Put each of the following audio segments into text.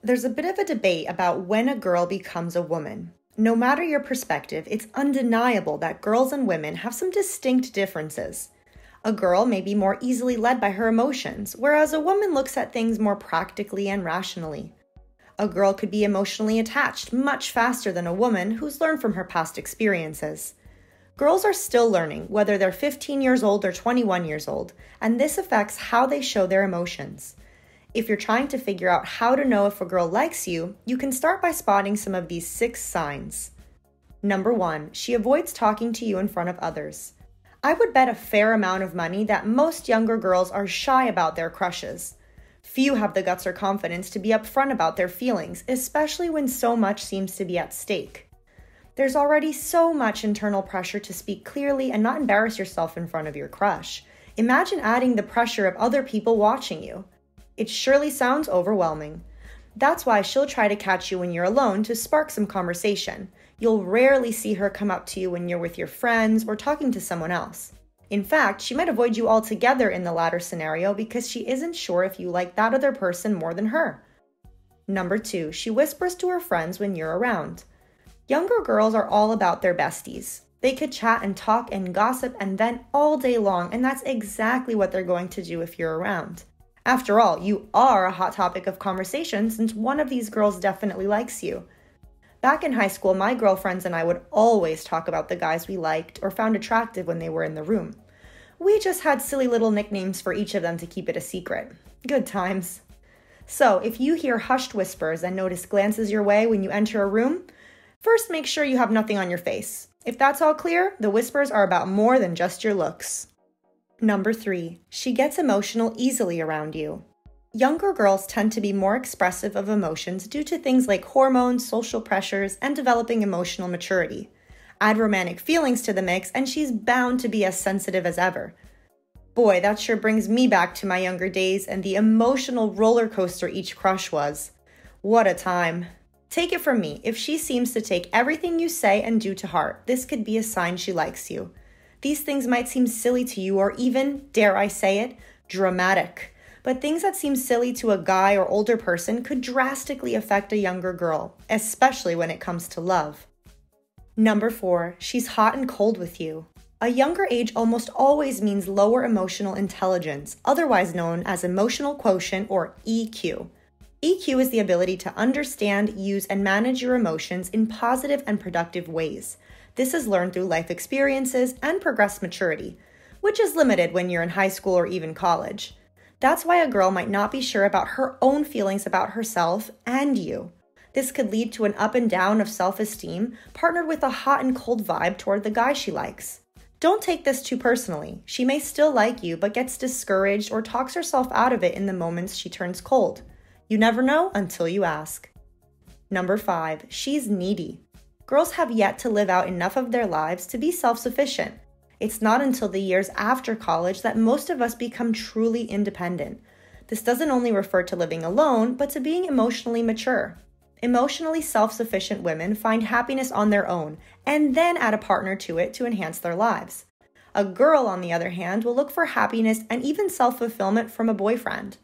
There's a bit of a debate about when a girl becomes a woman. No matter your perspective, it's undeniable that girls and women have some distinct differences. A girl may be more easily led by her emotions, whereas a woman looks at things more practically and rationally. A girl could be emotionally attached much faster than a woman who's learned from her past experiences. Girls are still learning, whether they're 15 years old or 21 years old, and this affects how they show their emotions. If you're trying to figure out how to know if a girl likes you, you can start by spotting some of these 6 signs. Number 1, she avoids talking to you in front of others. I would bet a fair amount of money that most younger girls are shy about their crushes. Few have the guts or confidence to be upfront about their feelings, especially when so much seems to be at stake. There's already so much internal pressure to speak clearly and not embarrass yourself in front of your crush. Imagine adding the pressure of other people watching you. It surely sounds overwhelming. That's why she'll try to catch you when you're alone to spark some conversation. You'll rarely see her come up to you when you're with your friends or talking to someone else. In fact, she might avoid you altogether in the latter scenario because she isn't sure if you like that other person more than her. Number 2, she whispers to her friends when you're around. Younger girls are all about their besties. They could chat and talk and gossip and vent all day long, and that's exactly what they're going to do if you're around. After all, you are a hot topic of conversation since one of these girls definitely likes you. Back in high school, my girlfriends and I would always talk about the guys we liked or found attractive when they were in the room. We just had silly little nicknames for each of them to keep it a secret. Good times. So, if you hear hushed whispers and notice glances your way when you enter a room, first make sure you have nothing on your face. If that's all clear, the whispers are about more than just your looks. Number 3, she gets emotional easily around you. Younger girls tend to be more expressive of emotions due to things like hormones, social pressures, and developing emotional maturity. Add romantic feelings to the mix, and she's bound to be as sensitive as ever. Boy, that sure brings me back to my younger days and the emotional roller coaster each crush was. What a time. Take it from me, if she seems to take everything you say and do to heart, this could be a sign she likes you. These things might seem silly to you or even, dare I say it, dramatic. But things that seem silly to a guy or older person could drastically affect a younger girl, especially when it comes to love. Number 4, she's hot and cold with you. A younger age almost always means lower emotional intelligence, otherwise known as emotional quotient or EQ. EQ is the ability to understand, use, and manage your emotions in positive and productive ways. This is learned through life experiences and progressed maturity, which is limited when you're in high school or even college. That's why a girl might not be sure about her own feelings about herself and you. This could lead to an up and down of self-esteem, partnered with a hot and cold vibe toward the guy she likes. Don't take this too personally. She may still like you, but gets discouraged or talks herself out of it in the moments she turns cold. You never know until you ask. Number 5, she's needy. Girls have yet to live out enough of their lives to be self-sufficient. It's not until the years after college that most of us become truly independent. This doesn't only refer to living alone, but to being emotionally mature. Emotionally self-sufficient women find happiness on their own and then add a partner to it to enhance their lives. A girl, on the other hand, will look for happiness and even self-fulfillment from a boyfriend.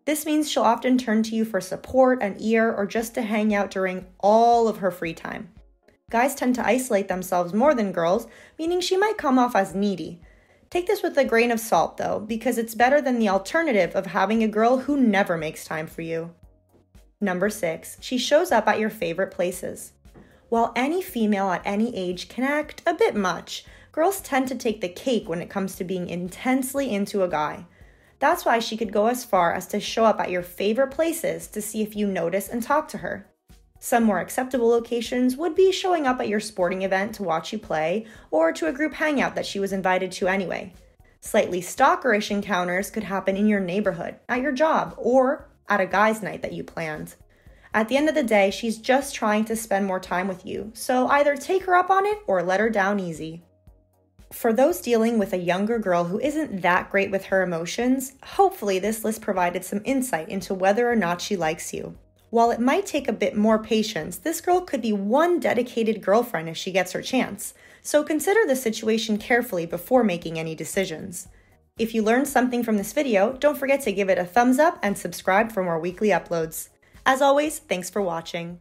This means she'll often turn to you for support, an ear, or just to hang out during all of her free time. Guys tend to isolate themselves more than girls, meaning she might come off as needy. Take this with a grain of salt, though, because it's better than the alternative of having a girl who never makes time for you. Number 6, she shows up at your favorite places. While any female at any age can act a bit much, girls tend to take the cake when it comes to being intensely into a guy. That's why she could go as far as to show up at your favorite places to see if you notice and talk to her. Some more acceptable locations would be showing up at your sporting event to watch you play, or to a group hangout that she was invited to anyway. Slightly stalkerish encounters could happen in your neighborhood, at your job, or at a guy's night that you planned. At the end of the day, she's just trying to spend more time with you, so either take her up on it or let her down easy. For those dealing with a younger girl who isn't that great with her emotions, hopefully this list provided some insight into whether or not she likes you. While it might take a bit more patience, this girl could be one dedicated girlfriend if she gets her chance, so consider the situation carefully before making any decisions. If you learned something from this video, don't forget to give it a thumbs up and subscribe for more weekly uploads. As always, thanks for watching.